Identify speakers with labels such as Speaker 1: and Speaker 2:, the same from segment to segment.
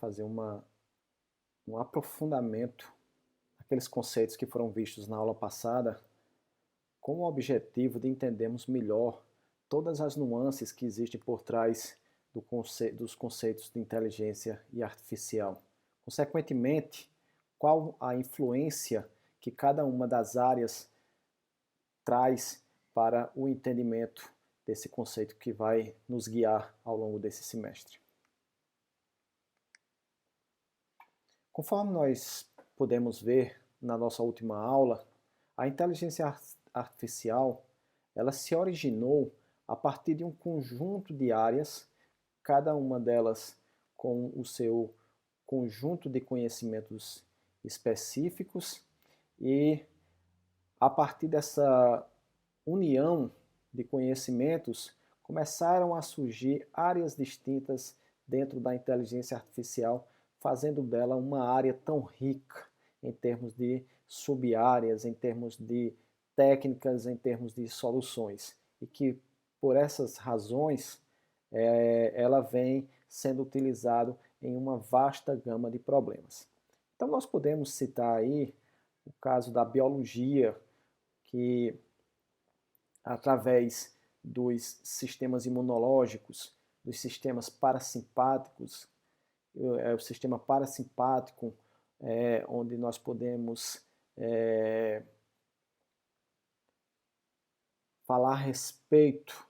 Speaker 1: fazer um aprofundamento naqueles conceitos que foram vistos na aula passada, com o objetivo de entendermos melhor todas as nuances que existem por trás dos conceitos de inteligência e artificial. Consequentemente, qual a influência que cada uma das áreas traz para o entendimento desse conceito que vai nos guiar ao longo desse semestre. Conforme nós podemos ver na nossa última aula, a inteligência artificial ela se originou a partir de um conjunto de áreas, cada uma delas com o seu conjunto de conhecimentos específicos, e a partir dessa união de conhecimentos começaram a surgir áreas distintas dentro da inteligência artificial, fazendo dela uma área tão rica em termos de sub-áreas, em termos de técnicas, em termos de soluções. E que, por essas razões, ela vem sendo utilizada em uma vasta gama de problemas. Então nós podemos citar aí o caso da biologia, que através dos sistemas imunológicos, dos sistemas parasimpáticos, o sistema parasimpático, onde nós podemos falar a respeito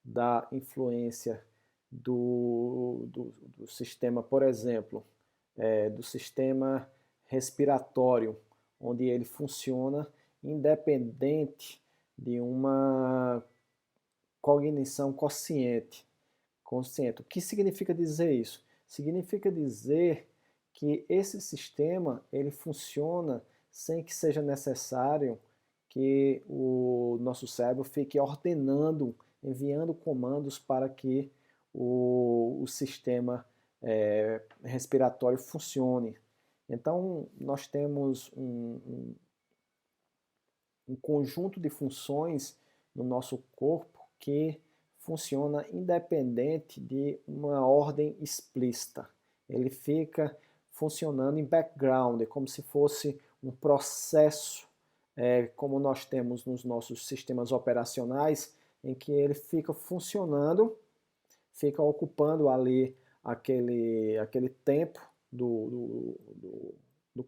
Speaker 1: da influência do sistema, por exemplo, do sistema respiratório, onde ele funciona independente de uma cognição consciente. O que significa dizer isso? Significa dizer que esse sistema ele funciona sem que seja necessário que o nosso cérebro fique ordenando, enviando comandos para que o sistema respiratório funcione. Então, nós temos um conjunto de funções no nosso corpo que funciona independente de uma ordem explícita. Ele fica funcionando em background, é como se fosse um processo, como nós temos nos nossos sistemas operacionais, em que ele fica funcionando, fica ocupando ali aquele tempo do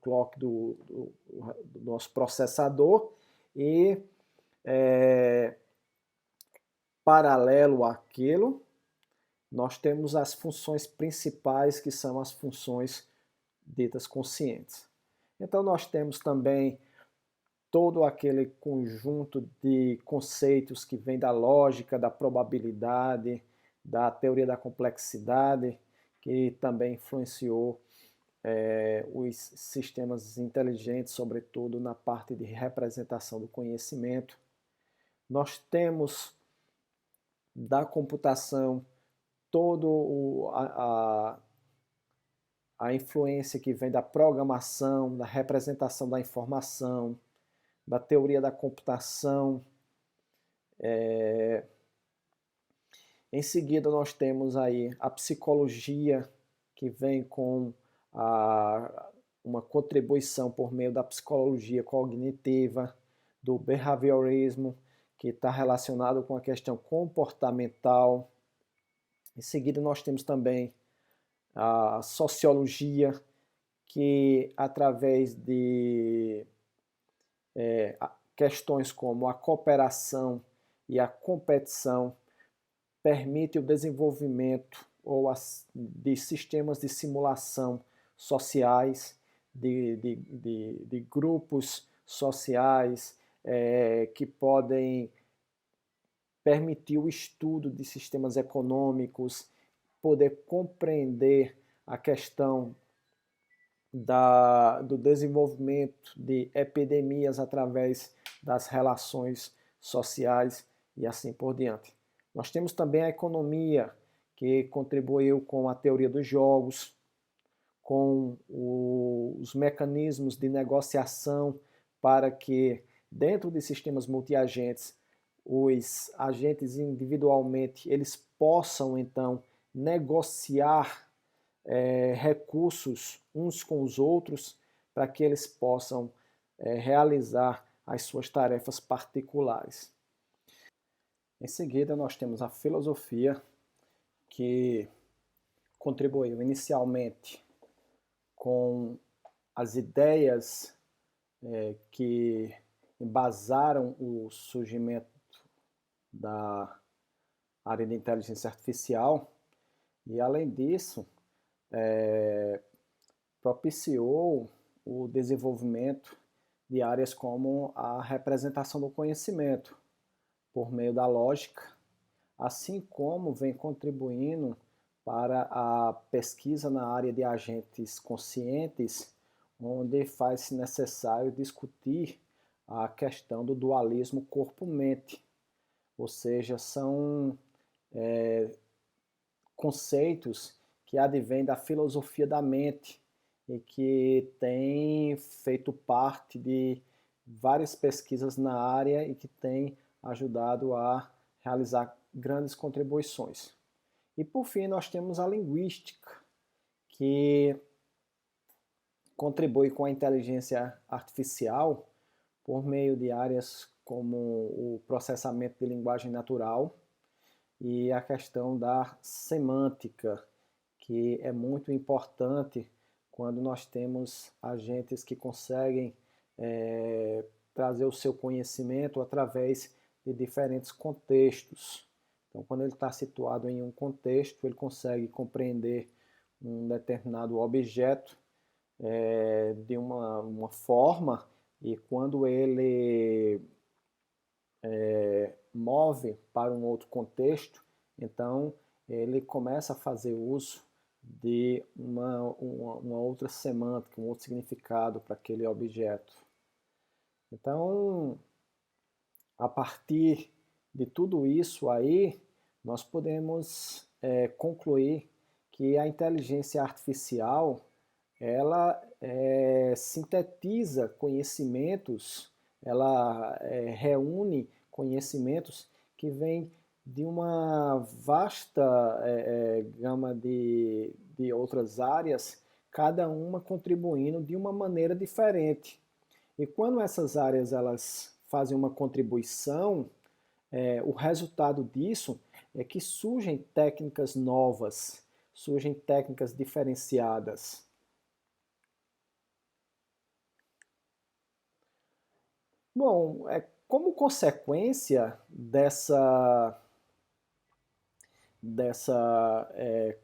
Speaker 1: clock do nosso processador, e paralelo àquilo, nós temos as funções principais, que são as funções ditas conscientes. Então nós temos também todo aquele conjunto de conceitos que vem da lógica, da probabilidade, da teoria da complexidade, que também influenciou os sistemas inteligentes, sobretudo na parte de representação do conhecimento. Nós temos da computação toda a influência que vem da programação, da representação da informação, da teoria da computação. Em seguida nós temos aí a psicologia, que vem com uma contribuição por meio da psicologia cognitiva, do behaviorismo, que está relacionado com a questão comportamental. Em seguida nós temos também a sociologia, que através de questões como a cooperação e a competição permite o desenvolvimento de sistemas de simulação sociais, de grupos sociais, que podem permitir o estudo de sistemas econômicos, poder compreender a questão do desenvolvimento de epidemias através das relações sociais e assim por diante. Nós temos também a economia, que contribuiu com a teoria dos jogos, com os mecanismos de negociação para que, dentro de sistemas multiagentes, os agentes individualmente eles possam então negociar recursos uns com os outros para que eles possam realizar as suas tarefas particulares. Em seguida, nós temos a filosofia, que contribuiu inicialmente com as ideias que embasaram o surgimento da área de inteligência artificial e, além disso, propiciou o desenvolvimento de áreas como a representação do conhecimento por meio da lógica, assim como vem contribuindo para a pesquisa na área de agentes conscientes, onde faz-se necessário discutir a questão do dualismo corpo-mente, ou seja, são conceitos que advêm da filosofia da mente e que têm feito parte de várias pesquisas na área e que têm ajudado a realizar grandes contribuições. E por fim nós temos a linguística, que contribui com a inteligência artificial por meio de áreas como o processamento de linguagem natural e a questão da semântica, que é muito importante quando nós temos agentes que conseguem trazer o seu conhecimento através de diferentes contextos. Então, quando ele está situado em um contexto, ele consegue compreender um determinado objeto de uma forma, e quando ele move para um outro contexto, então ele começa a fazer uso de uma outra semântica, um outro significado para aquele objeto. Então, a partir de tudo isso aí, nós podemos concluir que a inteligência artificial ela sintetiza conhecimentos, ela reúne conhecimentos que vêm de uma vasta gama de outras áreas, cada uma contribuindo de uma maneira diferente. E quando essas áreas elas fazem uma contribuição, o resultado disso é que surgem técnicas novas, surgem técnicas diferenciadas. Bom, como consequência dessa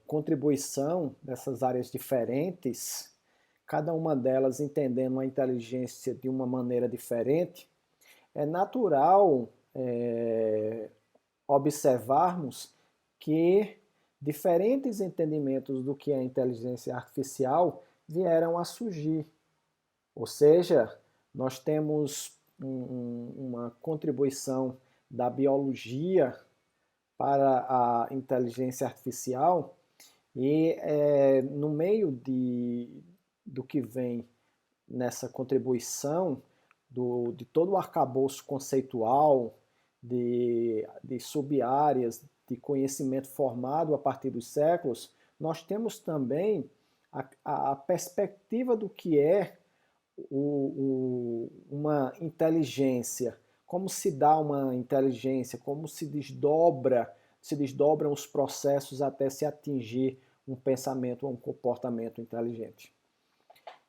Speaker 1: contribuição dessas áreas diferentes, cada uma delas entendendo a inteligência de uma maneira diferente, é natural observarmos que diferentes entendimentos do que é inteligência artificial vieram a surgir. Ou seja, nós temos uma contribuição da biologia para a inteligência artificial e no meio do que vem nessa contribuição de todo o arcabouço conceitual, de sub-áreas de conhecimento formado a partir dos séculos, nós temos também a perspectiva do que é uma inteligência, como se dá uma inteligência, como se desdobram os processos até se atingir um pensamento ou um comportamento inteligente.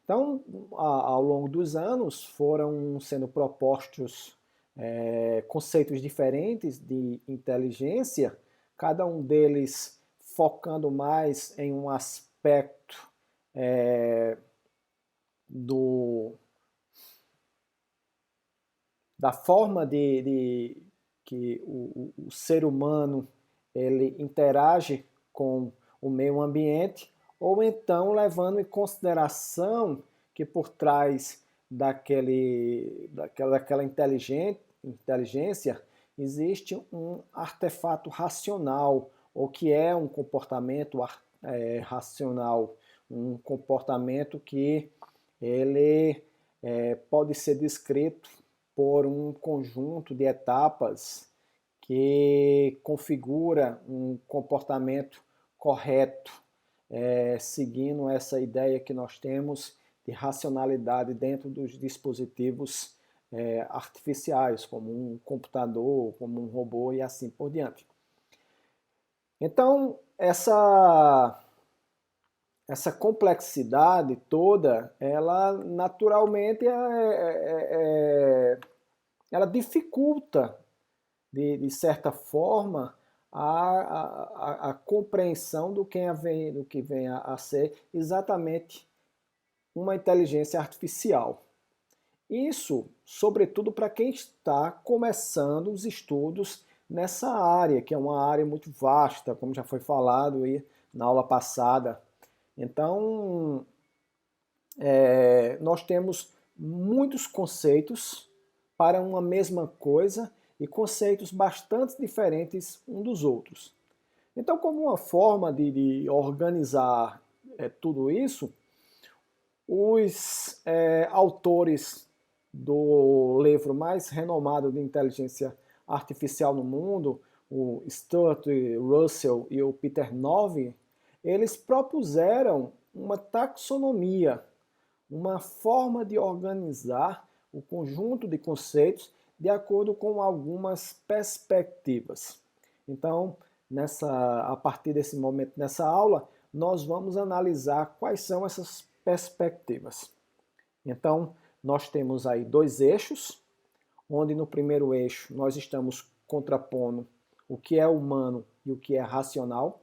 Speaker 1: Então, ao longo dos anos, foram sendo propostos conceitos diferentes de inteligência, cada um deles focando mais em um aspecto da forma que o ser humano ele interage com o meio ambiente, ou então levando em consideração que por trás daquela inteligência existe um artefato racional, ou que é um comportamento racional, um comportamento que ele pode ser descrito por um conjunto de etapas que configura um comportamento correto seguindo essa ideia que nós temos de racionalidade dentro dos dispositivos artificiais, como um computador, como um robô e assim por diante. Então, essa complexidade toda, ela naturalmente ela dificulta, de certa forma, a compreensão do que vem a ser exatamente uma inteligência artificial. Isso, sobretudo, para quem está começando os estudos nessa área, que é uma área muito vasta, como já foi falado aí na aula passada. Então, nós temos muitos conceitos para uma mesma coisa e conceitos bastante diferentes um dos outros. Então, como uma forma de organizar tudo isso, os autores do livro mais renomado de inteligência artificial no mundo, o Stuart Russell e o Peter Novy, eles propuseram uma taxonomia, uma forma de organizar o conjunto de conceitos de acordo com algumas perspectivas. Então, a partir desse momento, nessa aula, nós vamos analisar quais são essas perspectivas. Então, nós temos aí dois eixos, onde no primeiro eixo nós estamos contrapondo o que é humano e o que é racional,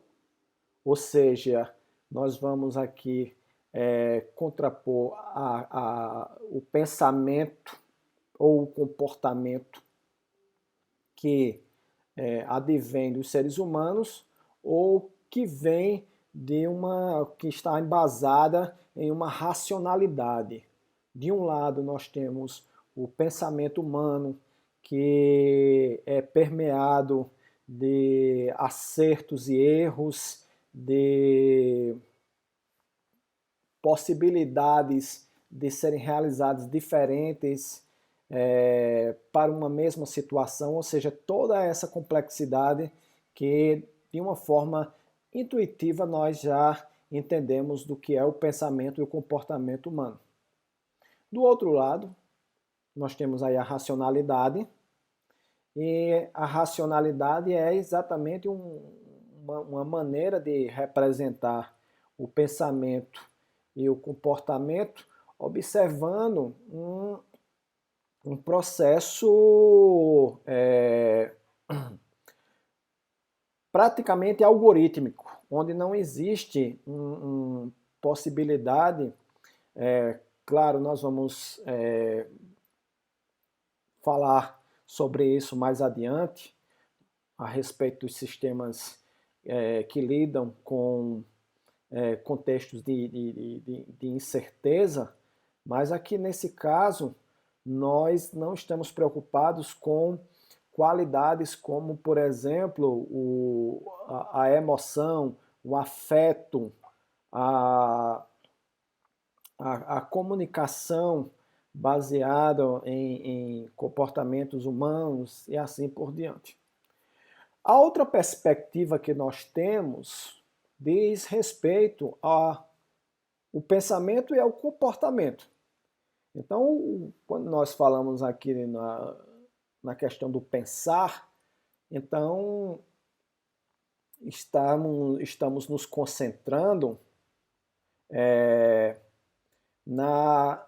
Speaker 1: ou seja, nós vamos aqui contrapor o pensamento ou o comportamento que advém dos seres humanos ou que vem que está embasada em uma racionalidade. De um lado nós temos o pensamento humano, que é permeado de acertos e erros, de possibilidades de serem realizadas diferentes para uma mesma situação, ou seja, toda essa complexidade que, de uma forma intuitiva, nós já entendemos do que é o pensamento e o comportamento humano. Do outro lado, nós temos aí a racionalidade, e a racionalidade é exatamente uma maneira de representar o pensamento e o comportamento, observando um processo praticamente algorítmico, onde não existe possibilidade. Claro, nós vamos falar sobre isso mais adiante, a respeito dos sistemas que lidam com contextos de incerteza, mas aqui nesse caso nós não estamos preocupados com qualidades como, por exemplo, a emoção, o afeto, a comunicação baseada em comportamentos humanos e assim por diante. A outra perspectiva que nós temos diz respeito ao pensamento e ao comportamento. Então, quando nós falamos aqui na questão do pensar, então estamos nos concentrando na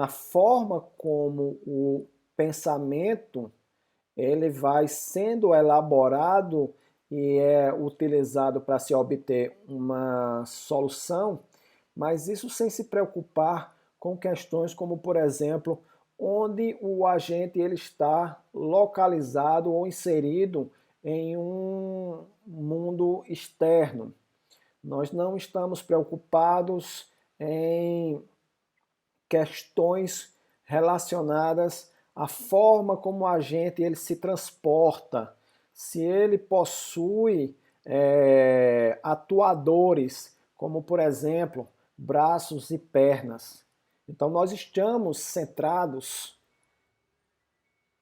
Speaker 1: forma como o pensamento ele vai sendo elaborado e é utilizado para se obter uma solução, mas isso sem se preocupar com questões como, por exemplo, onde o agente ele está localizado ou inserido em um mundo externo. Nós não estamos preocupados em questões relacionadas à forma como o agente ele se transporta, se ele possui atuadores, como por exemplo, braços e pernas. Então nós estamos centrados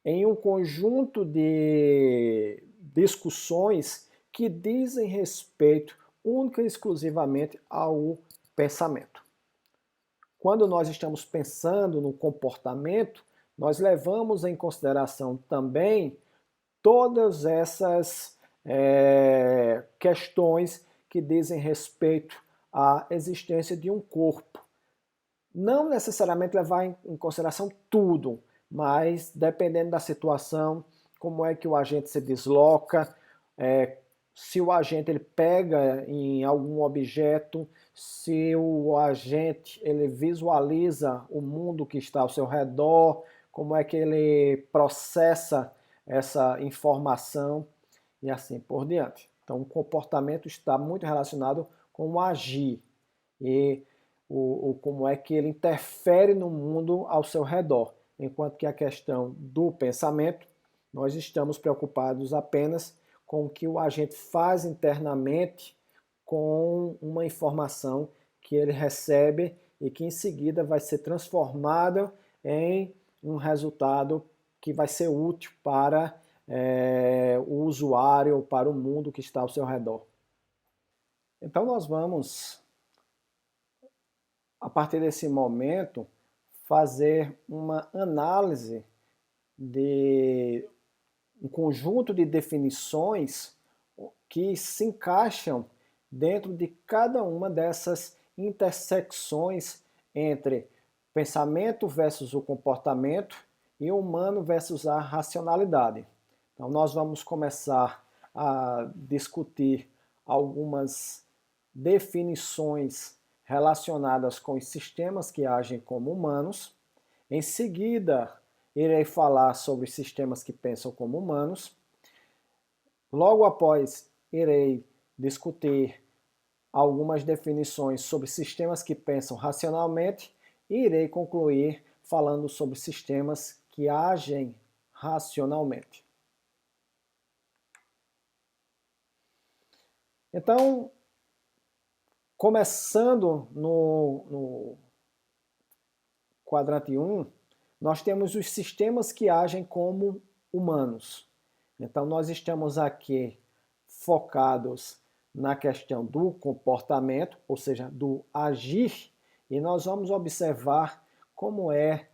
Speaker 1: em um conjunto de discussões que dizem respeito única e exclusivamente ao pensamento. Quando nós estamos pensando no comportamento, nós levamos em consideração também todas essas questões que dizem respeito à existência de um corpo. Não necessariamente levar em consideração tudo, mas dependendo da situação, como é que o agente se desloca, se o agente ele pega em algum objeto, se o agente ele visualiza o mundo que está ao seu redor, como é que ele processa essa informação e assim por diante. Então, o comportamento está muito relacionado com o agir e como é que ele interfere no mundo ao seu redor, enquanto que a questão do pensamento, nós estamos preocupados apenas com o que o agente faz internamente com uma informação que ele recebe e que em seguida vai ser transformada em um resultado que vai ser útil para o usuário, para o mundo que está ao seu redor. Então nós vamos, a partir desse momento, fazer uma análise de um conjunto de definições que se encaixam dentro de cada uma dessas intersecções entre pensamento versus o comportamento e humano versus a racionalidade. Então, nós vamos começar a discutir algumas definições relacionadas com os sistemas que agem como humanos. Em seguida, irei falar sobre os sistemas que pensam como humanos. Logo após, irei discutir algumas definições sobre sistemas que pensam racionalmente e irei concluir falando sobre sistemas que agem racionalmente. Então, começando no quadrante 1, nós temos os sistemas que agem como humanos. Então, nós estamos aqui focados na questão do comportamento, ou seja, do agir, e nós vamos observar como é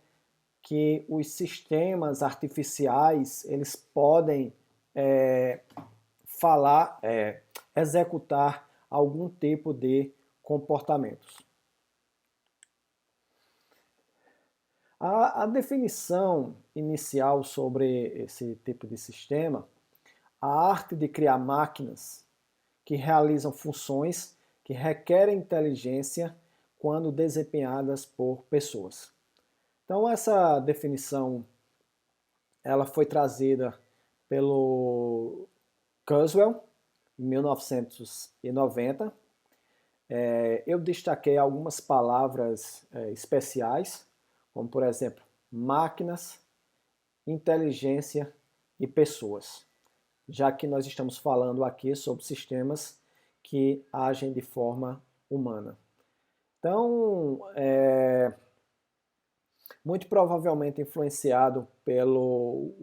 Speaker 1: que os sistemas artificiais eles podem executar algum tipo de comportamentos. A definição inicial sobre esse tipo de sistema, a arte de criar máquinas que realizam funções que requerem inteligência quando desempenhadas por pessoas. Então essa definição ela foi trazida pelo Kurzweil em 1990. Eu destaquei algumas palavras especiais, como por exemplo, máquinas, inteligência e pessoas, já que nós estamos falando aqui sobre sistemas que agem de forma humana. Então, muito provavelmente influenciado pelo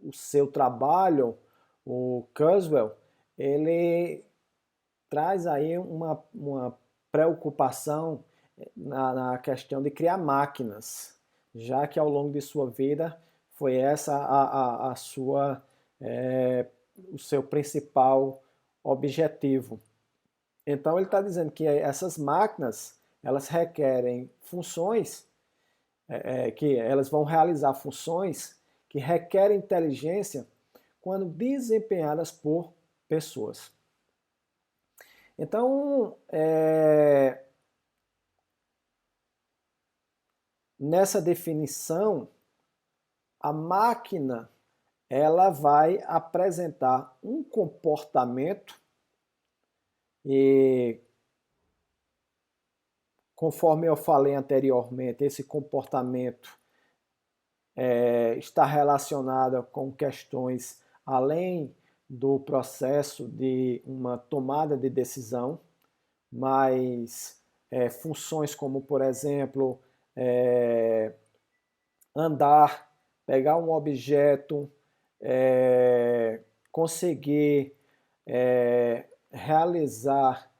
Speaker 1: o seu trabalho, o Kurzweil, ele traz aí uma preocupação na questão de criar máquinas, já que ao longo de sua vida foi essa o seu principal objetivo. Então ele está dizendo que essas máquinas elas requerem funções, que elas vão realizar funções que requerem inteligência quando desempenhadas por pessoas. Então, nessa definição, a máquina ela vai apresentar um comportamento e, conforme eu falei anteriormente, esse comportamento está relacionado com questões além do processo de uma tomada de decisão, mas funções como, por exemplo, andar, pegar um objeto, conseguir realizar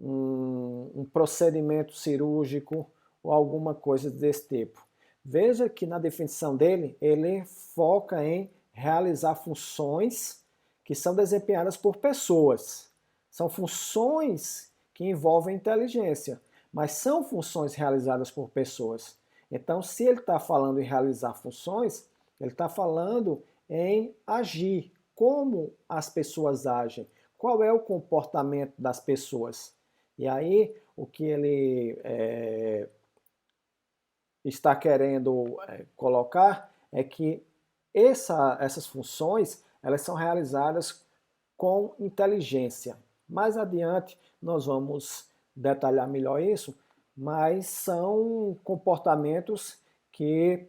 Speaker 1: um procedimento cirúrgico ou alguma coisa desse tipo. Veja que na definição dele, ele foca em realizar funções que são desempenhadas por pessoas. São funções que envolvem inteligência, mas são funções realizadas por pessoas. Então, se ele está falando em realizar funções, ele está falando em agir. Como as pessoas agem? Qual é o comportamento das pessoas? E aí, o que ele está querendo colocar é que essas funções elas são realizadas com inteligência. Mais adiante nós vamos detalhar melhor isso, mas são comportamentos que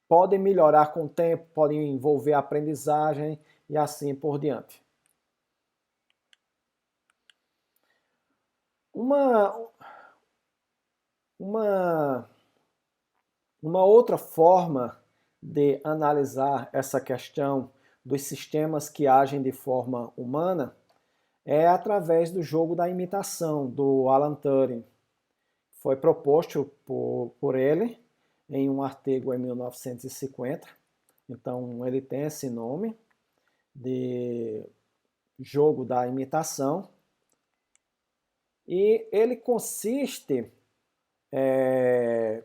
Speaker 1: podem melhorar com o tempo, podem envolver aprendizagem e assim por diante. Uma outra forma de analisar essa questão dos sistemas que agem de forma humana é através do jogo da imitação, do Alan Turing. Foi proposto por ele em um artigo em 1950, então ele tem esse nome de jogo da imitação, e ele consiste,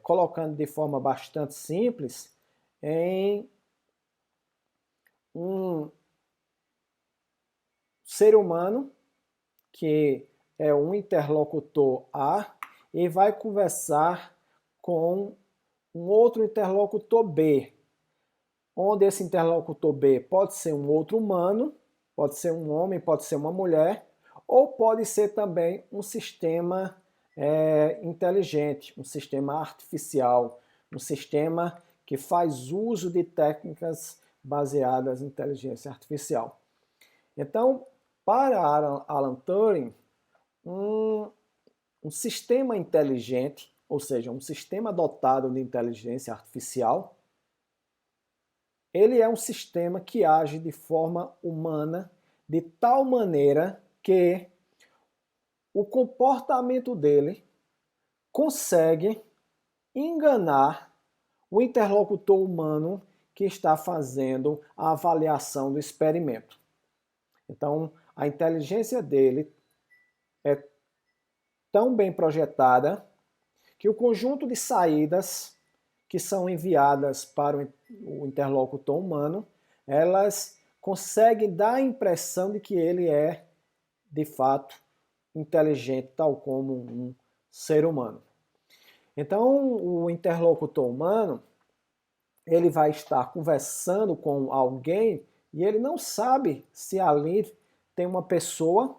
Speaker 1: colocando de forma bastante simples, em um ser humano que é um interlocutor A e vai conversar com um outro interlocutor B, onde esse interlocutor B pode ser um outro humano, pode ser um homem, pode ser uma mulher, ou pode ser também um sistema inteligente, um sistema artificial, um sistema que faz uso de técnicas baseadas em inteligência artificial. Então, para Alan Turing, um sistema inteligente, ou seja, um sistema dotado de inteligência artificial, ele é um sistema que age de forma humana, de tal maneira que o comportamento dele consegue enganar o interlocutor humano que está fazendo a avaliação do experimento. Então, a inteligência dele é tão bem projetada que o conjunto de saídas que são enviadas para o interlocutor humano, elas conseguem dar a impressão de que ele é, de fato, inteligente, tal como um ser humano. Então, o interlocutor humano, ele vai estar conversando com alguém e ele não sabe se ali tem uma pessoa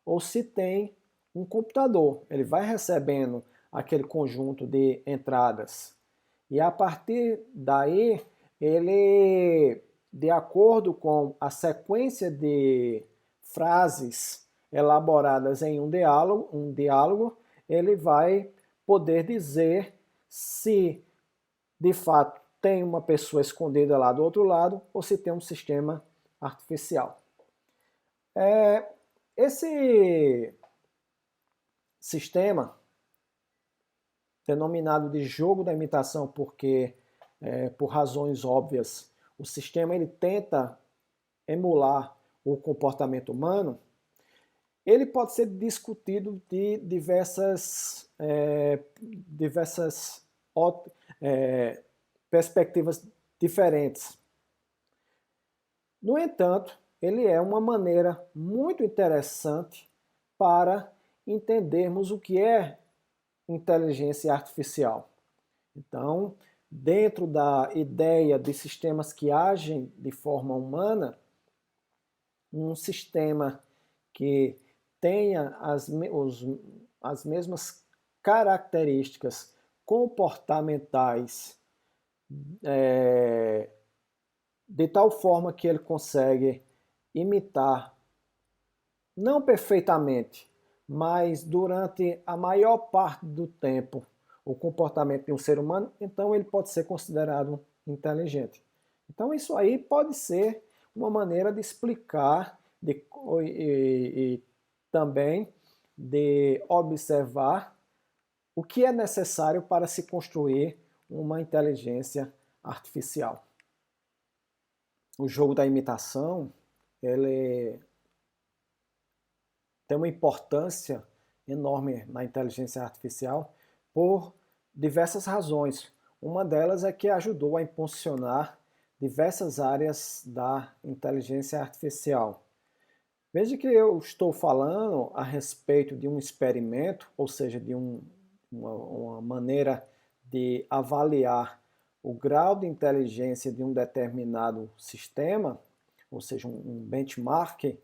Speaker 1: ou se tem um computador. Ele vai recebendo aquele conjunto de entradas. E a partir daí, ele, de acordo com a sequência de frases elaboradas em um diálogo, ele vai poder dizer se de fato tem uma pessoa escondida lá do outro lado ou se tem um sistema artificial. Esse sistema, denominado de jogo da imitação, porque, por razões óbvias, o sistema ele tenta emular o comportamento humano, ele pode ser discutido de diversas perspectivas diferentes. No entanto, ele é uma maneira muito interessante para entendermos o que é inteligência artificial. Então, dentro da ideia de sistemas que agem de forma humana, um sistema que tenha as mesmas características comportamentais de tal forma que ele consegue imitar, não perfeitamente, mas durante a maior parte do tempo, o comportamento de um ser humano, então ele pode ser considerado inteligente. Então isso aí pode ser uma maneira de explicar e também de observar o que é necessário para se construir uma inteligência artificial. O jogo da imitação, ele tem uma importância enorme na inteligência artificial por diversas razões. Uma delas é que ajudou a impulsionar diversas áreas da inteligência artificial. Veja que eu estou falando a respeito de um experimento, ou seja, de uma maneira de avaliar o grau de inteligência de um determinado sistema, ou seja, um benchmark,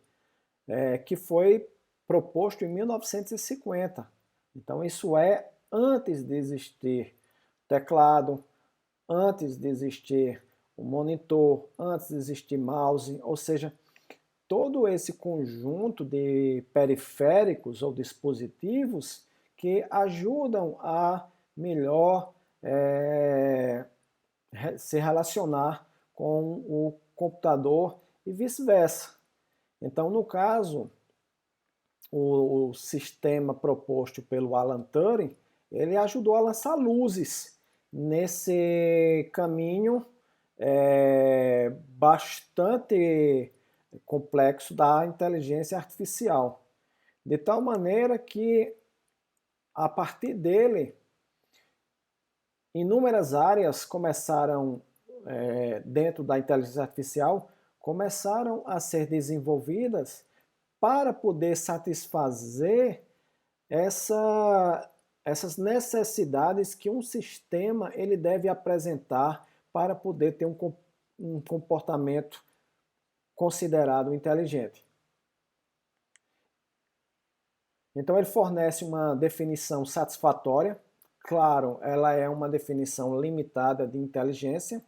Speaker 1: que foi proposto em 1950. Então isso é antes de existir teclado, antes de existir o monitor, antes de existir mouse, ou seja, todo esse conjunto de periféricos ou dispositivos que ajudam a melhor se relacionar com o computador e vice-versa. Então, no caso, o sistema proposto pelo Alan Turing, ele ajudou a lançar luzes nesse caminho bastante complexo da inteligência artificial. De tal maneira que, a partir dele, inúmeras áreas começaram, dentro da inteligência artificial, começaram a ser desenvolvidas para poder satisfazer essas necessidades que um sistema ele deve apresentar para poder ter um comportamento considerado inteligente. Então ele fornece uma definição satisfatória. Claro, ela é uma definição limitada de inteligência,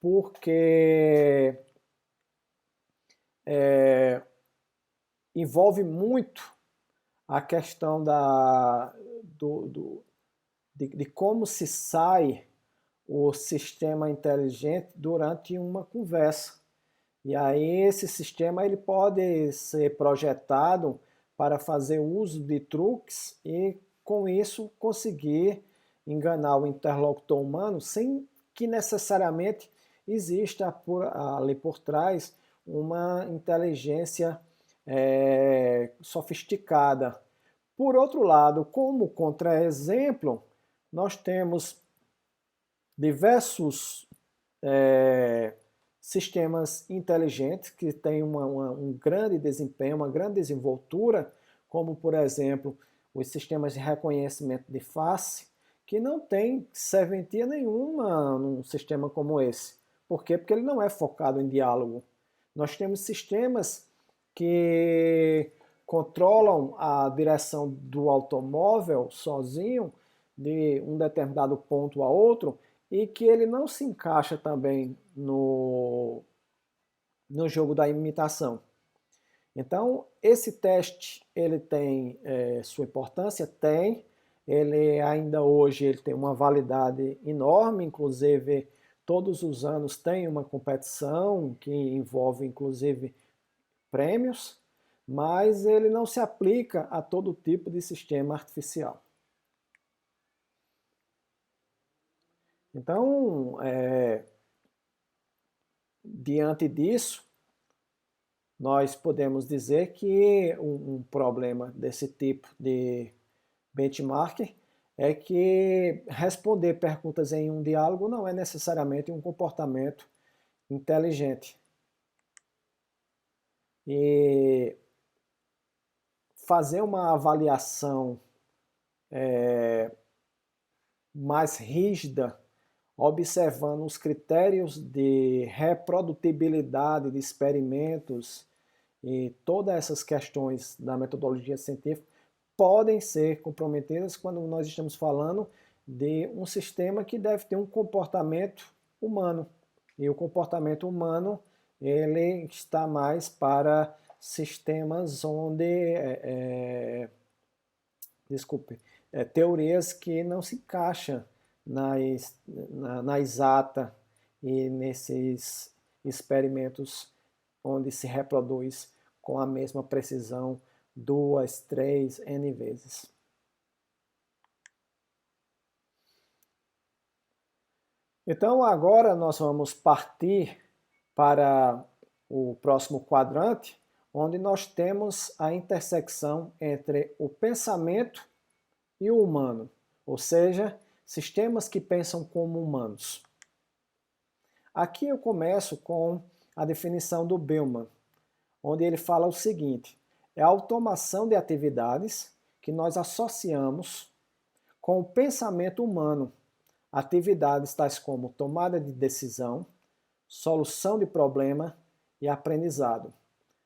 Speaker 1: porque envolve muito a questão de como se sai o sistema inteligente durante uma conversa. E aí esse sistema ele pode ser projetado para fazer uso de truques e com isso conseguir enganar o interlocutor humano sem que necessariamente exista ali por trás uma inteligência sofisticada. Por outro lado, como contra-exemplo, nós temos diversos sistemas inteligentes que têm um grande desempenho, uma grande desenvoltura, como, por exemplo, os sistemas de reconhecimento de face, que não tem serventia nenhuma num sistema como esse. Por quê? Porque ele não é focado em diálogo. Nós temos sistemas que controlam a direção do automóvel sozinho, de um determinado ponto a outro, e que ele não se encaixa também no jogo da imitação. Então, esse teste, ele tem sua importância? Tem. Ele ainda hoje ele tem uma validade enorme, inclusive todos os anos tem uma competição que envolve inclusive prêmios, mas ele não se aplica a todo tipo de sistema artificial. Então, diante disso, nós podemos dizer que um problema desse tipo de benchmark é que responder perguntas em um diálogo não é necessariamente um comportamento inteligente. E fazer uma avaliação mais rígida, observando os critérios de reprodutibilidade de experimentos e todas essas questões da metodologia científica podem ser comprometidas quando nós estamos falando de um sistema que deve ter um comportamento humano. E o comportamento humano ele está mais para sistemas onde teorias que não se encaixam na exata e nesses experimentos onde se reproduz com a mesma precisão 2, 3, N vezes. Então agora nós vamos partir para o próximo quadrante, onde nós temos a intersecção entre o pensamento e o humano, ou seja, sistemas que pensam como humanos. Aqui eu começo com a definição do Bellman, onde ele fala o seguinte: é a automação de atividades que nós associamos com o pensamento humano, atividades tais como tomada de decisão, solução de problema e aprendizado.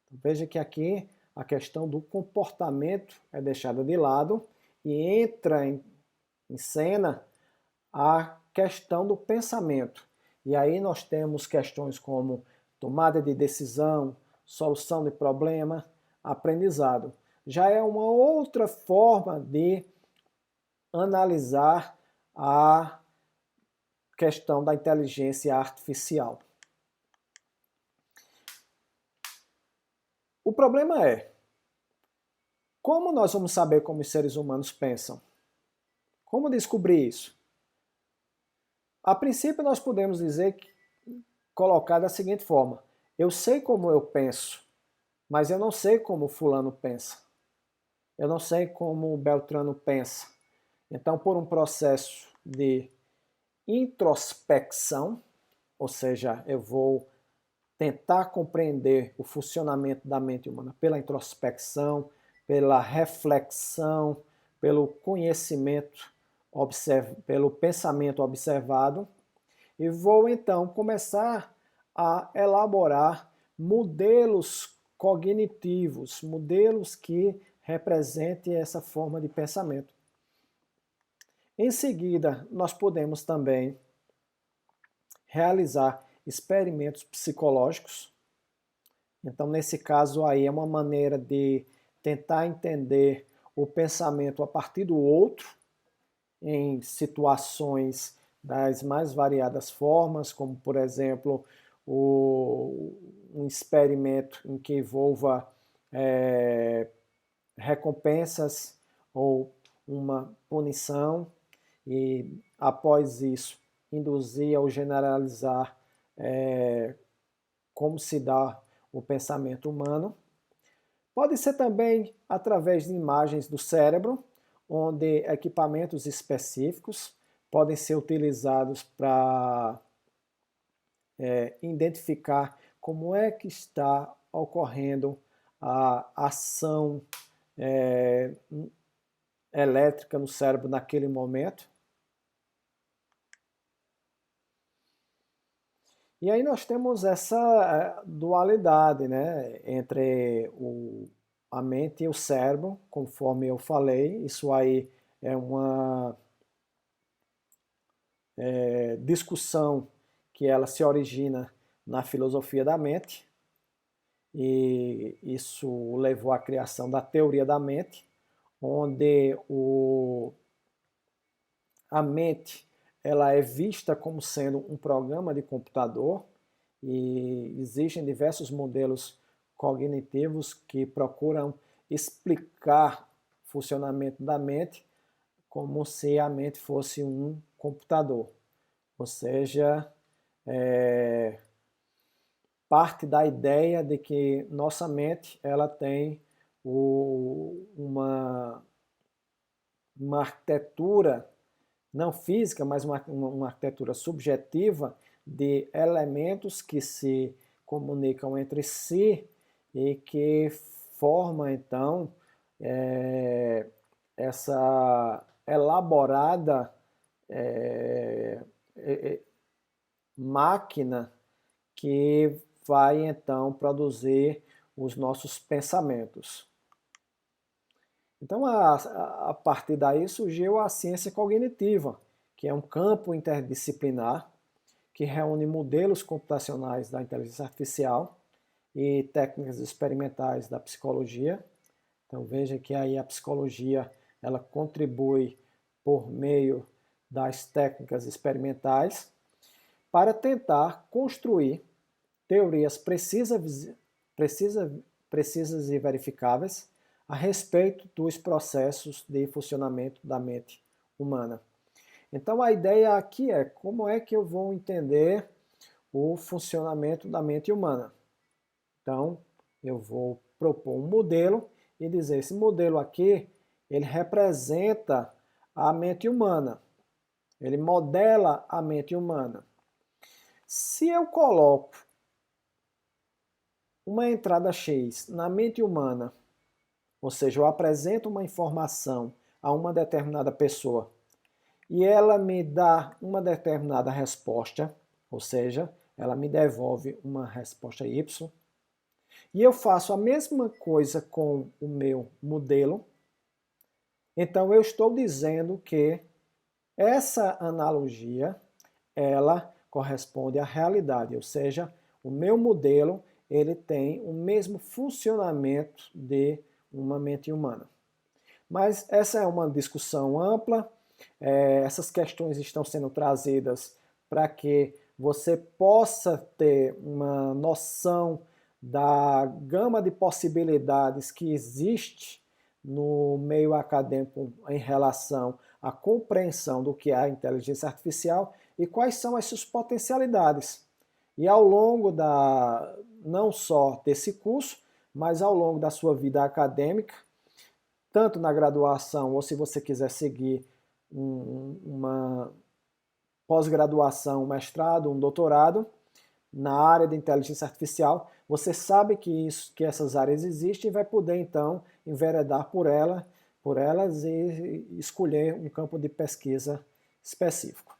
Speaker 1: Então, veja que aqui a questão do comportamento é deixada de lado e entra em cena a questão do pensamento. E aí nós temos questões como tomada de decisão, solução de problema, aprendizado. Já é uma outra forma de analisar a questão da inteligência artificial. O problema é, como nós vamos saber como os seres humanos pensam? Como descobrir isso? A princípio nós podemos dizer, colocar da seguinte forma: eu sei como eu penso, mas eu não sei como fulano pensa. Eu não sei como o Beltrano pensa. Então, por um processo de introspecção, ou seja, eu vou tentar compreender o funcionamento da mente humana pela introspecção, pela reflexão, pelo conhecimento, pelo pensamento observado, e vou então começar a elaborar modelos cognitivos, modelos que representem essa forma de pensamento. Em seguida, nós podemos também realizar experimentos psicológicos. Então, nesse caso aí, é uma maneira de tentar entender o pensamento a partir do outro, em situações das mais variadas formas, como, por exemplo, um experimento em que envolva recompensas ou uma punição, e após isso induzir ou generalizar como se dá o pensamento humano. Pode ser também através de imagens do cérebro, onde equipamentos específicos podem ser utilizados para identificar como é que está ocorrendo a ação elétrica no cérebro naquele momento. E aí nós temos essa dualidade, né, entre a mente e o cérebro, conforme eu falei. Isso aí é uma discussão que ela se origina na filosofia da mente, e isso levou à criação da teoria da mente, onde a mente ela é vista como sendo um programa de computador, e existem diversos modelos cognitivos que procuram explicar o funcionamento da mente como se a mente fosse um computador. Ou seja, parte da ideia de que nossa mente ela tem uma arquitetura não física, mas uma arquitetura subjetiva de elementos que se comunicam entre si e que forma então essa elaborada máquina que vai então produzir os nossos pensamentos. Então, a partir daí surgiu a ciência cognitiva, que é um campo interdisciplinar que reúne modelos computacionais da inteligência artificial e técnicas experimentais da psicologia. Então, veja que aí a psicologia ela contribui por meio das técnicas experimentais para tentar construir teorias precisas e verificáveis a respeito dos processos de funcionamento da mente humana. Então a ideia aqui é como é que eu vou entender o funcionamento da mente humana. Então eu vou propor um modelo e dizer, esse modelo aqui, ele representa a mente humana, ele modela a mente humana. Se eu coloco uma entrada X na mente humana, ou seja, eu apresento uma informação a uma determinada pessoa e ela me dá uma determinada resposta, ou seja, ela me devolve uma resposta Y, e eu faço a mesma coisa com o meu modelo, então eu estou dizendo que essa analogia, ela corresponde à realidade, ou seja, o meu modelo, ele tem o mesmo funcionamento de uma mente humana. Mas essa é uma discussão ampla, essas questões estão sendo trazidas para que você possa ter uma noção da gama de possibilidades que existe no meio acadêmico em relação à compreensão do que é a inteligência artificial e quais são as suas potencialidades. E ao longo não só desse curso, mas ao longo da sua vida acadêmica, tanto na graduação ou se você quiser seguir uma pós-graduação, um mestrado, um doutorado na área de inteligência artificial, você sabe que essas áreas existem e vai poder então enveredar por elas e escolher um campo de pesquisa específico.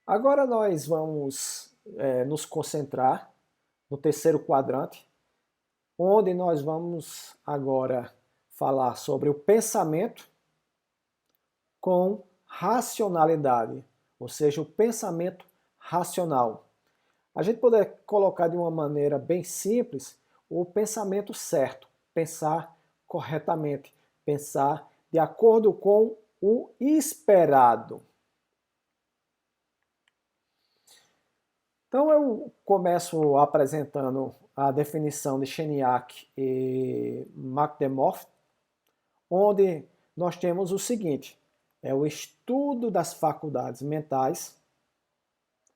Speaker 1: Agora nós vamos nos concentrar no terceiro quadrante, onde nós vamos agora falar sobre o pensamento com racionalidade, ou seja, o pensamento racional. A gente poderia colocar de uma maneira bem simples o pensamento certo, pensar corretamente, pensar de acordo com o esperado. Então eu começo apresentando a definição de Shinyaki e McDermott, onde nós temos o seguinte, é o estudo das faculdades mentais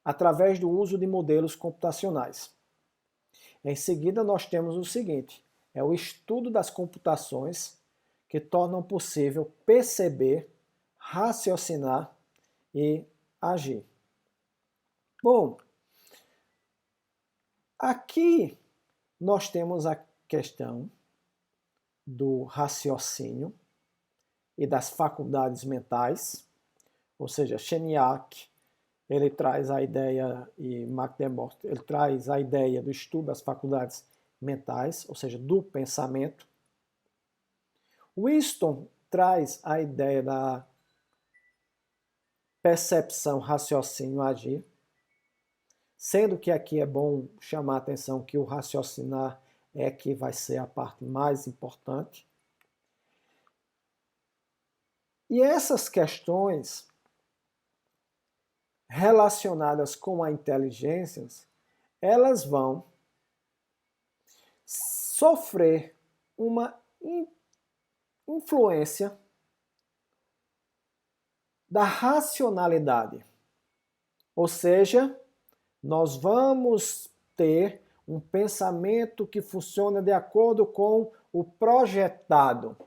Speaker 1: através do uso de modelos computacionais. Em seguida nós temos o seguinte, é o estudo das computações que tornam possível perceber, raciocinar e agir. Bom, aqui nós temos a questão do raciocínio e das faculdades mentais, ou seja, Shinyaki, ele traz a ideia, e McDermott, ele traz a ideia do estudo das faculdades mentais, ou seja, do pensamento. Winston traz a ideia da percepção, raciocínio, agir, sendo que aqui é bom chamar a atenção que o raciocinar é que vai ser a parte mais importante. E essas questões relacionadas com a inteligência, elas vão sofrer uma influência da racionalidade. Ou seja, nós vamos ter um pensamento que funciona de acordo com o projetado.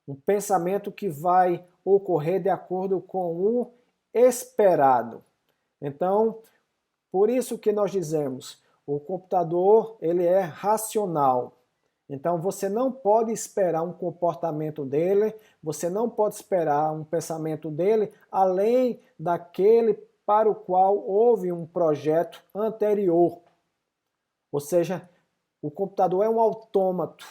Speaker 1: Um pensamento que vai ocorrer de acordo com o esperado. Então, por isso que nós dizemos, o computador ele é racional. Então você não pode esperar um comportamento dele, você não pode esperar um pensamento dele além daquele para o qual houve um projeto anterior. Ou seja, o computador é um autômato.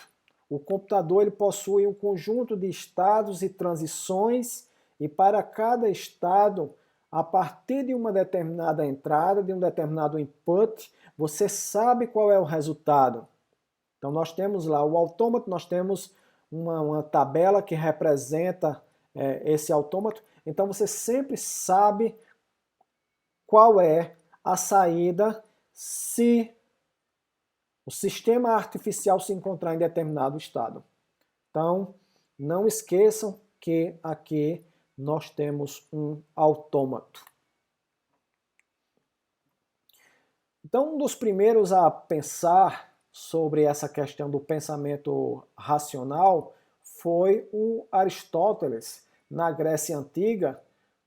Speaker 1: O computador ele possui um conjunto de estados e transições e para cada estado, a partir de uma determinada entrada, de um determinado input, você sabe qual é o resultado. Então nós temos lá o autômato, nós temos uma tabela que representa esse autômato. Então você sempre sabe qual é a saída se o sistema artificial se encontrar em determinado estado. Então, não esqueçam que aqui nós temos um autômato. Então, um dos primeiros a pensar sobre essa questão do pensamento racional foi o Aristóteles, na Grécia Antiga,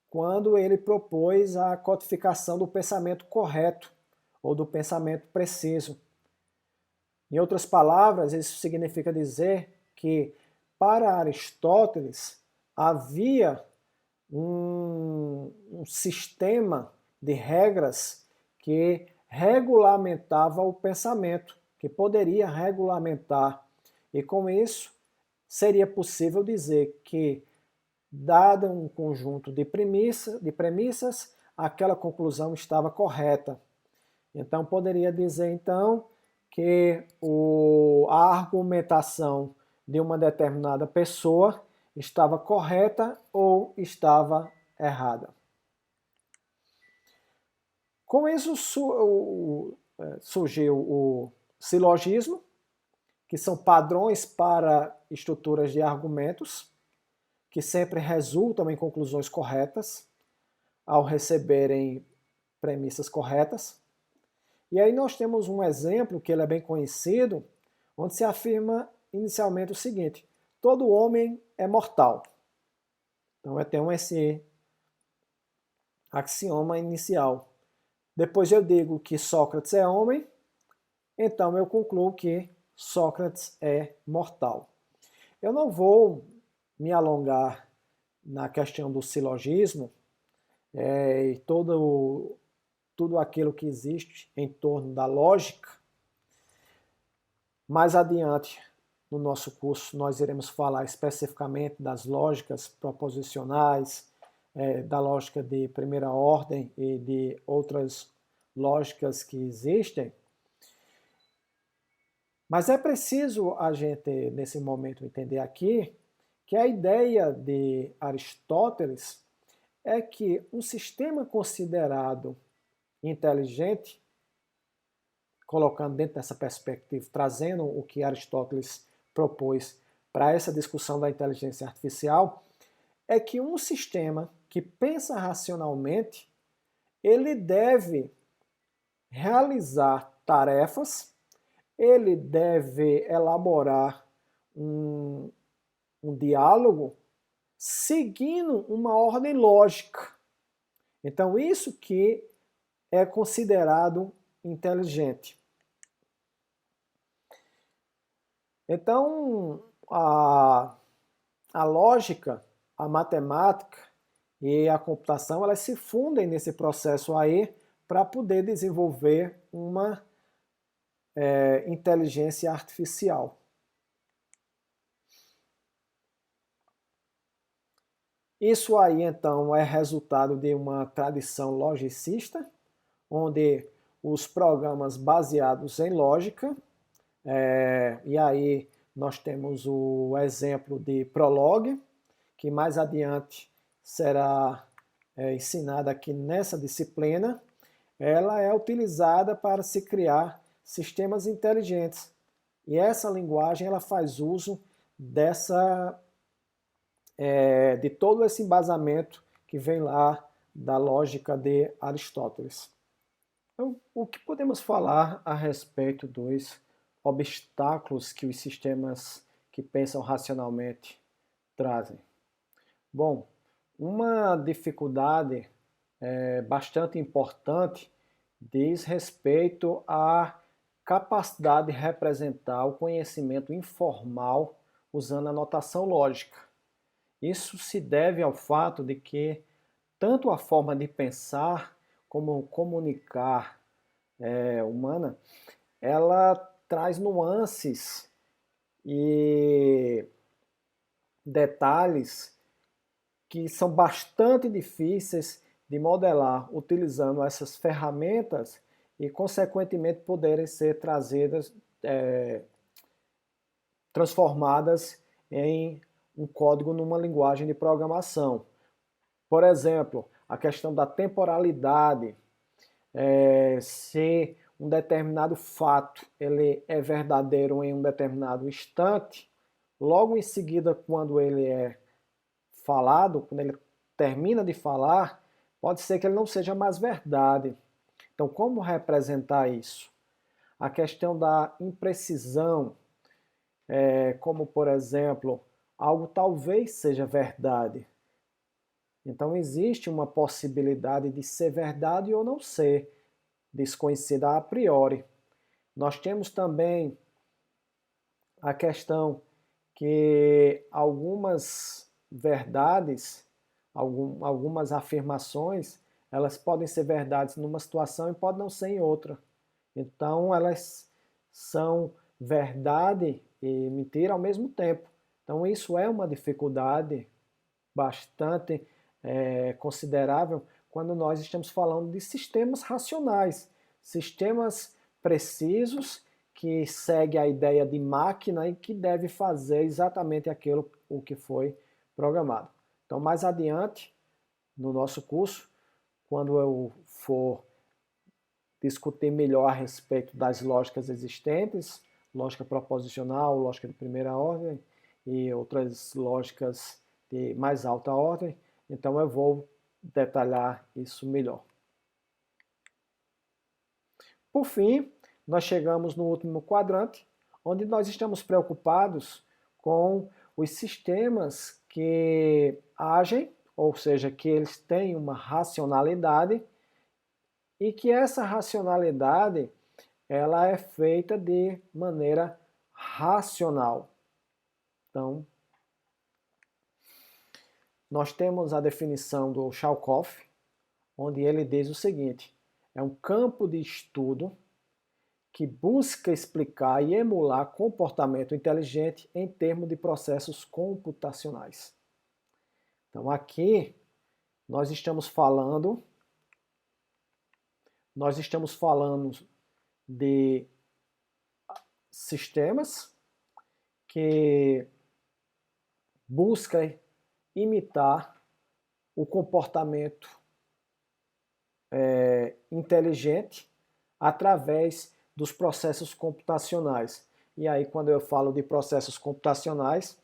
Speaker 1: quando ele propôs a codificação do pensamento correto ou do pensamento preciso. Em outras palavras, isso significa dizer que para Aristóteles havia um sistema de regras que regulamentava o pensamento, que poderia regulamentar. E com isso, seria possível dizer que, dado um conjunto de premissas, aquela conclusão estava correta. Então, poderia dizer, então, que a argumentação de uma determinada pessoa estava correta ou estava errada. Com isso surgiu o silogismo, que são padrões para estruturas de argumentos, que sempre resultam em conclusões corretas, ao receberem premissas corretas. E aí nós temos um exemplo, que ele é bem conhecido, onde se afirma inicialmente o seguinte: todo homem é mortal. Então tem esse axioma inicial. Depois eu digo que Sócrates é homem, então eu concluo que Sócrates é mortal. Eu não vou me alongar na questão do silogismo e tudo aquilo que existe em torno da lógica. Mais adiante, no nosso curso, nós iremos falar especificamente das lógicas proposicionais, da lógica de primeira ordem e de outras lógicas que existem. Mas é preciso a gente, nesse momento, entender aqui que a ideia de Aristóteles é que um sistema considerado inteligente, colocando dentro dessa perspectiva, trazendo o que Aristóteles propôs para essa discussão da inteligência artificial, é que um sistema que pensa racionalmente, ele deve realizar tarefas, ele deve elaborar um diálogo seguindo uma ordem lógica. Então, isso que é considerado inteligente. Então, a lógica, a matemática e a computação, elas se fundem nesse processo aí para poder desenvolver uma inteligência artificial. Isso aí, então, é resultado de uma tradição logicista, onde os programas baseados em lógica, e aí nós temos o exemplo de Prolog, que mais adiante será ensinada aqui nessa disciplina. Ela é utilizada para se criar sistemas inteligentes. E essa linguagem ela faz uso de todo esse embasamento que vem lá da lógica de Aristóteles. Então, o que podemos falar a respeito dos obstáculos que os sistemas que pensam racionalmente trazem? Bom, uma dificuldade bastante importante diz respeito à capacidade de representar o conhecimento informal usando a notação lógica. Isso se deve ao fato de que tanto a forma de pensar como comunicar humana, ela traz nuances e detalhes que são bastante difíceis de modelar utilizando essas ferramentas e, consequentemente, poderem ser trazidas, transformadas em um código numa linguagem de programação. Por exemplo, a questão da temporalidade, se um determinado fato ele é verdadeiro em um determinado instante, logo em seguida, quando ele é falado, quando ele termina de falar, pode ser que ele não seja mais verdade. Então, como representar isso? A questão da imprecisão, como por exemplo, algo talvez seja verdade. Então, existe uma possibilidade de ser verdade ou não ser, desconhecida a priori. Nós temos também a questão que algumas verdades, algumas afirmações, elas podem ser verdades numa situação e podem não ser em outra. Então, elas são verdade e mentira ao mesmo tempo. Então, isso é uma dificuldade bastante considerável quando nós estamos falando de sistemas racionais, sistemas precisos que seguem a ideia de máquina e que deve fazer exatamente aquilo o que foi programado. Então, mais adiante, no nosso curso, quando eu for discutir melhor a respeito das lógicas existentes, lógica proposicional, lógica de primeira ordem e outras lógicas de mais alta ordem, então eu vou detalhar isso melhor. Por fim, nós chegamos no último quadrante, onde nós estamos preocupados com os sistemas que agem, ou seja, que eles têm uma racionalidade e que essa racionalidade ela é feita de maneira racional. Então, nós temos a definição do Shalkov, onde ele diz o seguinte: é um campo de estudo que busca explicar e emular comportamento inteligente em termos de processos computacionais. Então aqui nós estamos falando de sistemas que buscam imitar o comportamento inteligente através dos processos computacionais. E aí, quando eu falo de processos computacionais,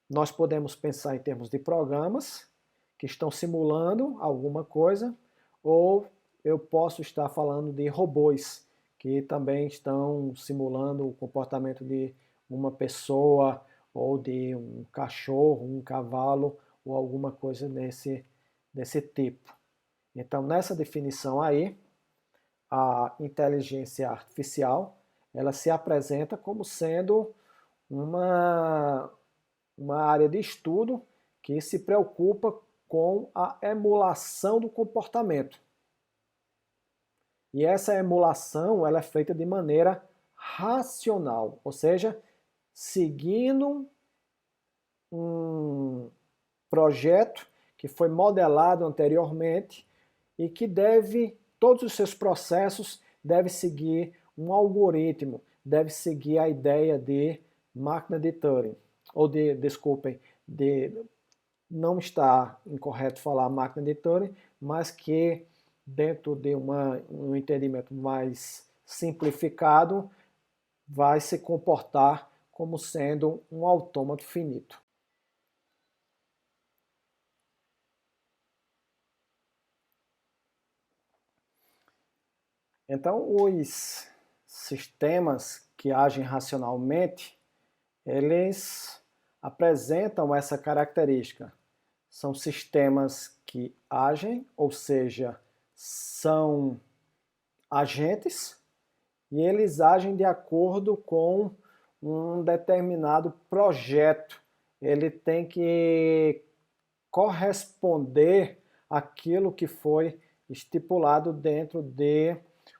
Speaker 1: nós podemos pensar em termos de programas que estão simulando alguma coisa, ou eu posso estar falando de robôs que também estão simulando o comportamento de uma pessoa ou de um cachorro, um cavalo ou alguma coisa desse tipo. Então, nessa definição aí, a inteligência artificial, ela se apresenta como sendo uma área de estudo que se preocupa com a emulação do comportamento. E essa emulação ela é feita de maneira racional, ou seja, seguindo um projeto que foi modelado anteriormente e que todos os seus processos devem seguir um algoritmo, deve seguir a ideia de máquina de Turing, ou não está incorreto falar máquina de Turing, mas que dentro de um entendimento mais simplificado, vai se comportar como sendo um autômato finito. Então, os sistemas que agem racionalmente, eles apresentam essa característica. São sistemas que agem, ou seja, são agentes, e eles agem de acordo com um determinado projeto. Ele tem que corresponder àquilo que foi estipulado dentro de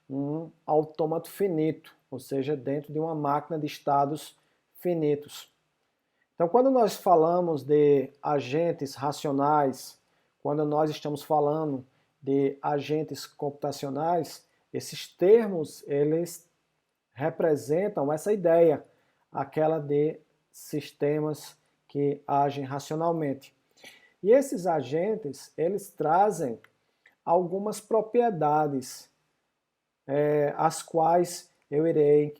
Speaker 1: um autômato finito, ou seja, dentro de uma máquina de estados finitos. Então, quando nós falamos de agentes racionais, quando nós estamos falando de agentes computacionais, esses termos, eles representam essa ideia, aquela de sistemas que agem racionalmente. E esses agentes, eles trazem algumas propriedades as quais eu irei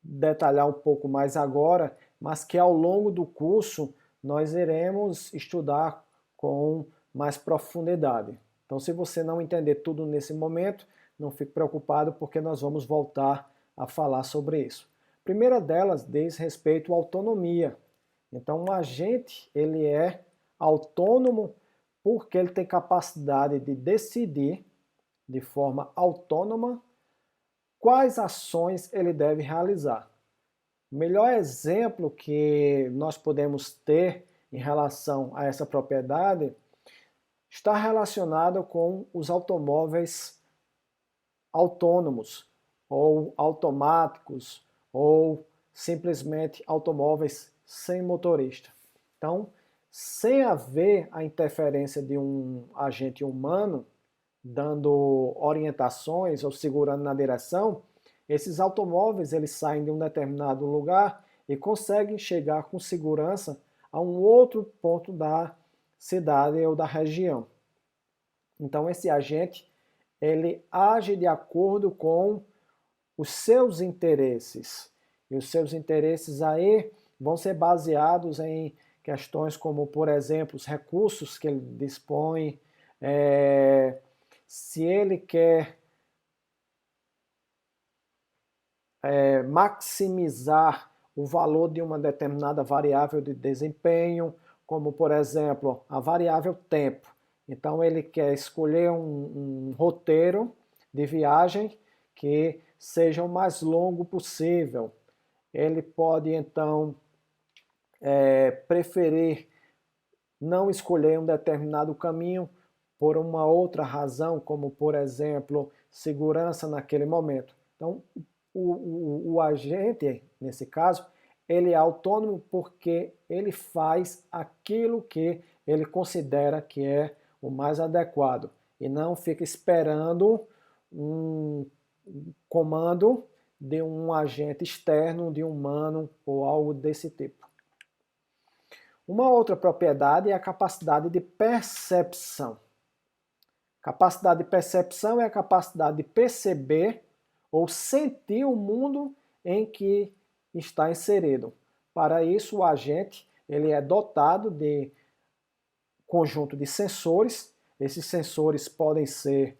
Speaker 1: detalhar um pouco mais agora, mas que ao longo do curso nós iremos estudar com mais profundidade. Então, se você não entender tudo nesse momento, não fique preocupado, porque nós vamos voltar a falar sobre isso. A primeira delas diz respeito à autonomia. Então, um agente, ele é autônomo porque ele tem capacidade de decidir de forma autônoma quais ações ele deve realizar. O melhor exemplo que nós podemos ter em relação a essa propriedade está relacionado com os automóveis autônomos, ou automáticos, ou simplesmente automóveis sem motorista. Então, sem haver a interferência de um agente humano, dando orientações ou segurando na direção, esses automóveis eles saem de um determinado lugar e conseguem chegar com segurança a um outro ponto da cidade ou da região. Então esse agente ele age de acordo com os seus interesses. E os seus interesses aí vão ser baseados em questões como, por exemplo, os recursos que ele dispõe, se ele quer maximizar o valor de uma determinada variável de desempenho, como por exemplo a variável tempo. Então ele quer escolher um roteiro de viagem que seja o mais longo possível. Ele pode então preferir não escolher um determinado caminho por uma outra razão, como por exemplo segurança naquele momento. Então o agente, nesse caso, ele é autônomo porque ele faz aquilo que ele considera que é o mais adequado e não fica esperando um comando de um agente externo, de um humano ou algo desse tipo. Uma outra propriedade é a capacidade de percepção. Capacidade de percepção é a capacidade de perceber ou sentir o mundo em que está inserido. Para isso, o agente ele é dotado de conjunto de sensores. Esses sensores podem ser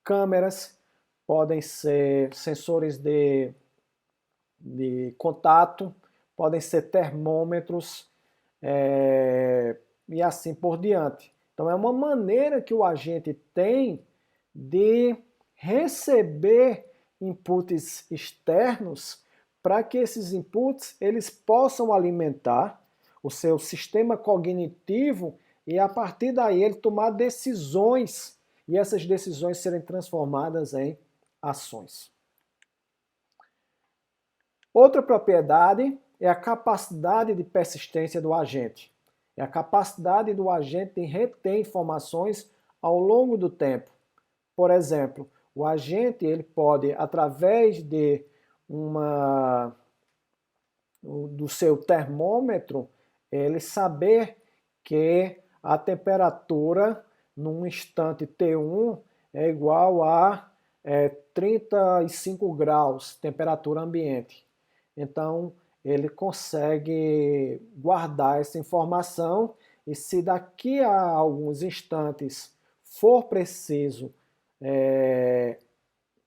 Speaker 1: câmeras, podem ser sensores de contato, podem ser termômetros e assim por diante. Então é uma maneira que o agente tem de receber inputs externos para que esses inputs eles possam alimentar o seu sistema cognitivo e a partir daí ele tomar decisões e essas decisões serem transformadas em ações. Outra propriedade é a capacidade de persistência do agente. É a capacidade do agente em reter informações ao longo do tempo. Por exemplo, o agente ele pode, através de do seu termômetro, ele saber que a temperatura num instante T1 é igual a 35 graus, temperatura ambiente. Então, ele consegue guardar essa informação e se daqui a alguns instantes for preciso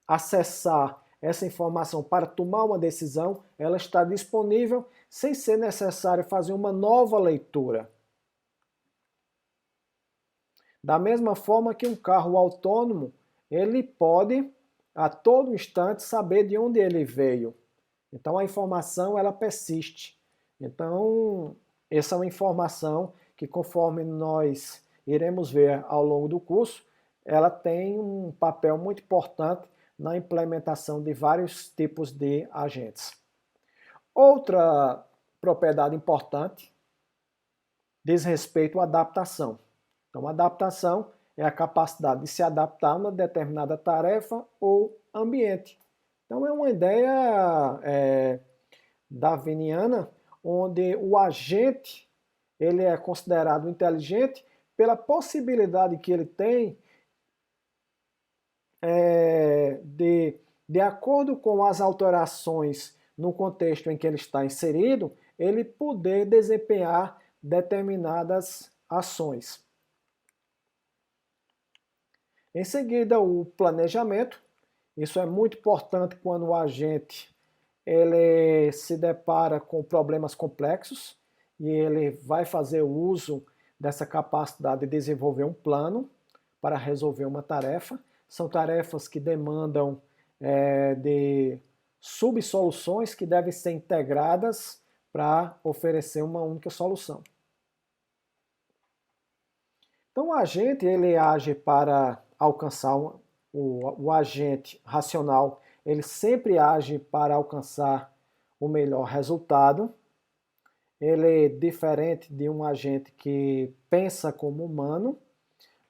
Speaker 1: acessar essa informação para tomar uma decisão, ela está disponível sem ser necessário fazer uma nova leitura. Da mesma forma que um carro autônomo, ele pode a todo instante saber de onde ele veio. Então a informação ela persiste. Então essa é uma informação que conforme nós iremos ver ao longo do curso, ela tem um papel muito importante na implementação de vários tipos de agentes. Outra propriedade importante diz respeito à adaptação. Então, a adaptação é a capacidade de se adaptar a uma determinada tarefa ou ambiente. Então, é uma ideia darwiniana, onde o agente ele é considerado inteligente pela possibilidade que ele tem de acordo com as alterações no contexto em que ele está inserido, ele poder desempenhar determinadas ações. Em seguida, o planejamento. Isso é muito importante quando o agente ele se depara com problemas complexos e ele vai fazer uso dessa capacidade de desenvolver um plano para resolver uma tarefa. São tarefas que demandam de subsoluções que devem ser integradas para oferecer uma única solução. Então o agente ele age para alcançar o agente racional, ele sempre age para alcançar o melhor resultado. Ele é diferente de um agente que pensa como humano,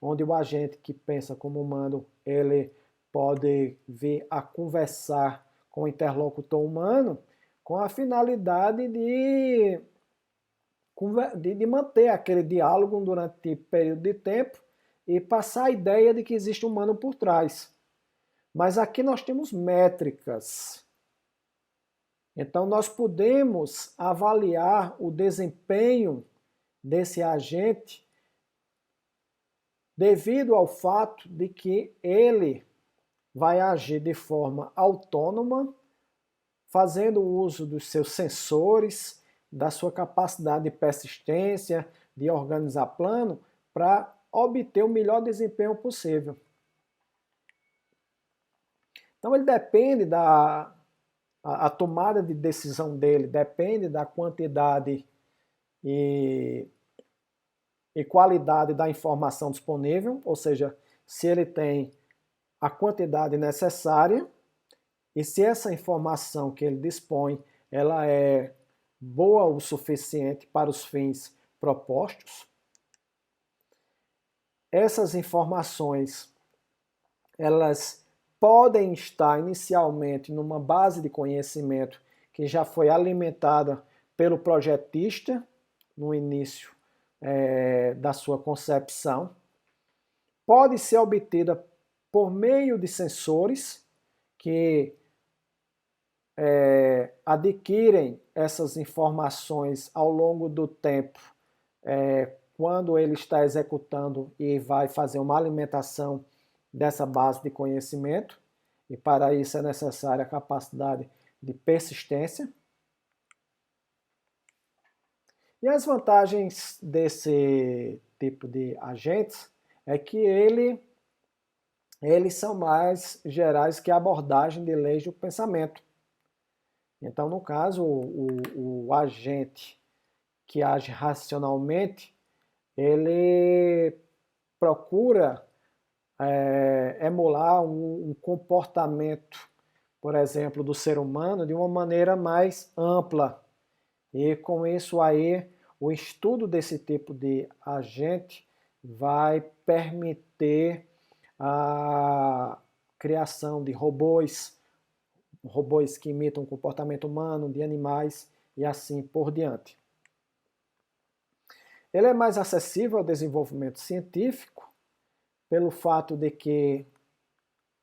Speaker 1: onde o agente que pensa como humano, ele pode vir a conversar com o interlocutor humano com a finalidade de manter aquele diálogo durante período de tempo e passar a ideia de que existe um humano por trás. Mas aqui nós temos métricas. Então nós podemos avaliar o desempenho desse agente devido ao fato de que ele vai agir de forma autônoma, fazendo uso dos seus sensores, da sua capacidade de persistência, de organizar plano, para obter o melhor desempenho possível. Então ele depende a tomada de decisão dele depende da quantidade e qualidade da informação disponível, ou seja, se ele tem a quantidade necessária e se essa informação que ele dispõe ela é boa o suficiente para os fins propostos. Essas informações, elas podem estar inicialmente numa base de conhecimento que já foi alimentada pelo projetista no início da sua concepção. Pode ser obtida por meio de sensores que adquirem essas informações ao longo do tempo, quando ele está executando e vai fazer uma alimentação dessa base de conhecimento, e para isso é necessária a capacidade de persistência. E as vantagens desse tipo de agentes é que eles são mais gerais que a abordagem de leis do pensamento. Então, no caso, o agente que age racionalmente, ele procura emular um comportamento, por exemplo, do ser humano de uma maneira mais ampla. E com isso aí, o estudo desse tipo de agente vai permitir a criação de robôs que imitam o comportamento humano, de animais e assim por diante. Ele é mais acessível ao desenvolvimento científico pelo fato de que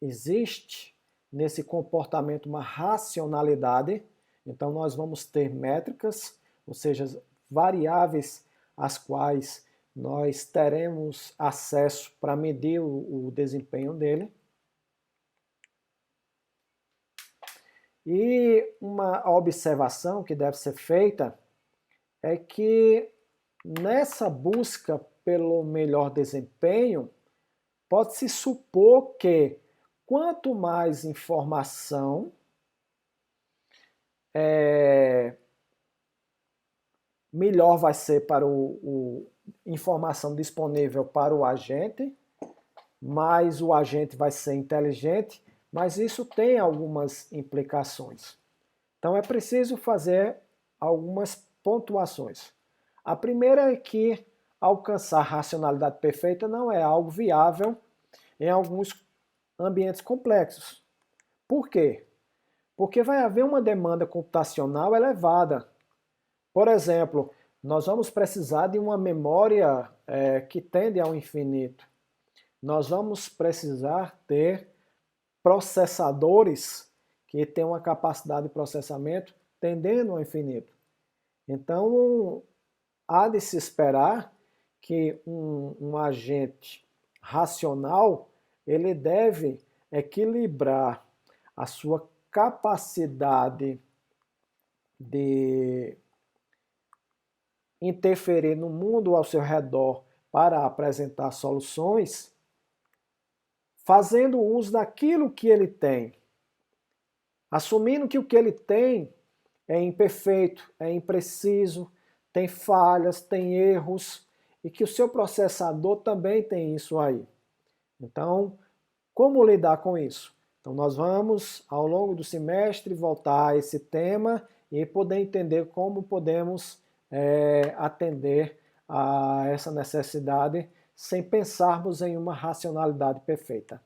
Speaker 1: existe nesse comportamento uma racionalidade. Então nós vamos ter métricas, ou seja, variáveis às quais nós teremos acesso para medir o desempenho dele. E uma observação que deve ser feita é que nessa busca pelo melhor desempenho, pode-se supor que quanto mais informação melhor vai ser para informação disponível para o agente, mais o agente vai ser inteligente, mas isso tem algumas implicações. Então é preciso fazer algumas pontuações. A primeira é que alcançar a racionalidade perfeita não é algo viável em alguns ambientes complexos. Por quê? Porque vai haver uma demanda computacional elevada. Por exemplo, nós vamos precisar de uma memória que tende ao infinito. Nós vamos precisar ter processadores que têm uma capacidade de processamento tendendo ao infinito. Então, há de se esperar que um agente racional ele deve equilibrar a sua capacidade de interferir no mundo ao seu redor para apresentar soluções, fazendo uso daquilo que ele tem, assumindo que o que ele tem é imperfeito, é impreciso, tem falhas, tem erros, e que o seu processador também tem isso aí. Então, como lidar com isso? Então, nós vamos, ao longo do semestre, voltar a esse tema e poder entender como podemos atender a essa necessidade sem pensarmos em uma racionalidade perfeita.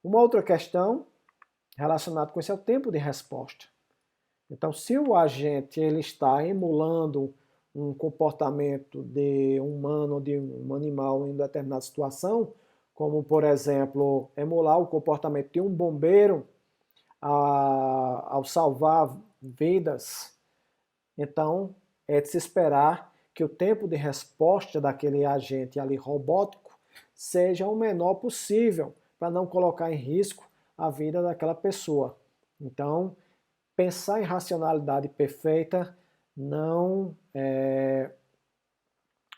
Speaker 1: Uma outra questão relacionada com isso é o tempo de resposta. Então, se o agente ele está emulando um comportamento de um humano ou de um animal em determinada situação, como, por exemplo, emular o comportamento de um bombeiro ao salvar vidas, então é de se esperar que o tempo de resposta daquele agente ali robótico seja o menor possível, para não colocar em risco a vida daquela pessoa. Então, pensar em racionalidade perfeita não é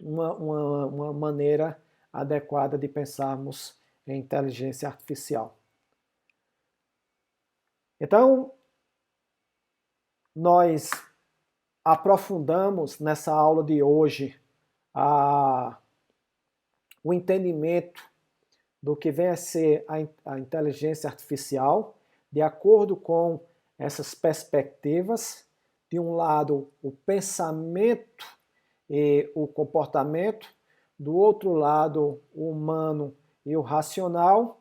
Speaker 1: uma maneira adequada de pensarmos em inteligência artificial. Então, nós aprofundamos nessa aula de hoje o entendimento do que vem a ser a inteligência artificial, de acordo com essas perspectivas. De um lado, o pensamento e o comportamento, do outro lado, o humano e o racional,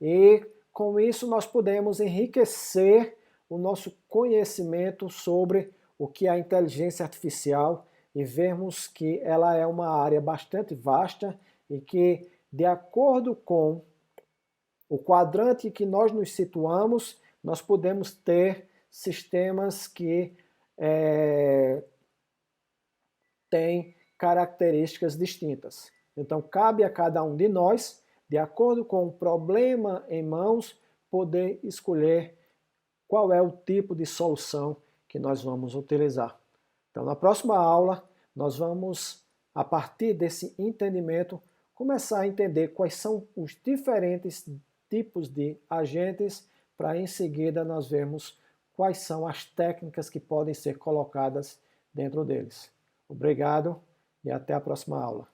Speaker 1: e com isso nós podemos enriquecer o nosso conhecimento sobre o que é a inteligência artificial e vermos que ela é uma área bastante vasta e que, de acordo com o quadrante que nós nos situamos, nós podemos ter sistemas que têm características distintas. Então, cabe a cada um de nós, de acordo com o problema em mãos, poder escolher qual é o tipo de solução que nós vamos utilizar. Então, na próxima aula, nós vamos, a partir desse entendimento, começar a entender quais são os diferentes tipos de agentes, para em seguida nós vermos quais são as técnicas que podem ser colocadas dentro deles. Obrigado e até a próxima aula.